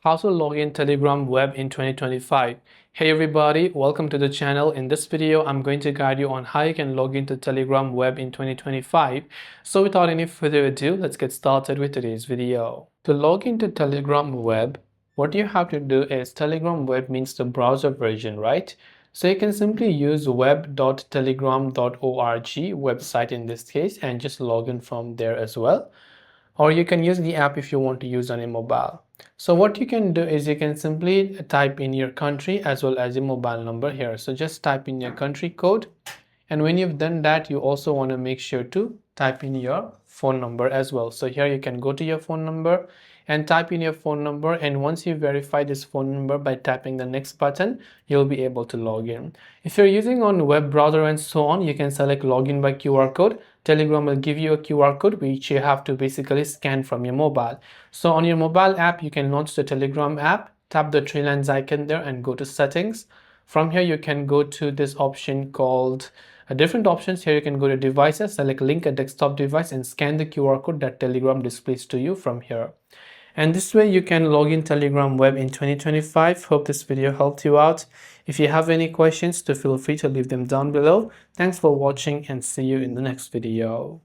How to log in Telegram web in 2025. Hey everybody, welcome to the channel. In this video, I'm going to guide you on how you can log into Telegram web in 2025. So without any further ado, let's get started with today's video. To log into Telegram web, what you have to do is Telegram web means the browser version, right? So you can simply use web.telegram.org website in this case and just log in from there as well, or you can use the app if you want to use on a mobile. So what you can do is you can simply type in your country as well as your mobile number here. So just type in your country code, and when you've done that, you also want to make sure to type in your phone number as well. So here you can go to your phone number and type in your phone number, and once you verify this phone number by tapping the next button, you'll be able to log in. If you're using on web browser and so on, you can select login by QR code. Telegram will give you a QR code which you have to basically scan from your mobile. So on your mobile app, you can launch the Telegram app, tap the three lines icon there and go to settings. From here you can go to this option called different options. Here you can go to devices, select link a desktop device and scan the QR code that Telegram displays to you from here. And this way you can log in Telegram web in 2025. Hope this video helped you out. If you have any questions, feel free to leave them down below. Thanks for watching and see you in the next video.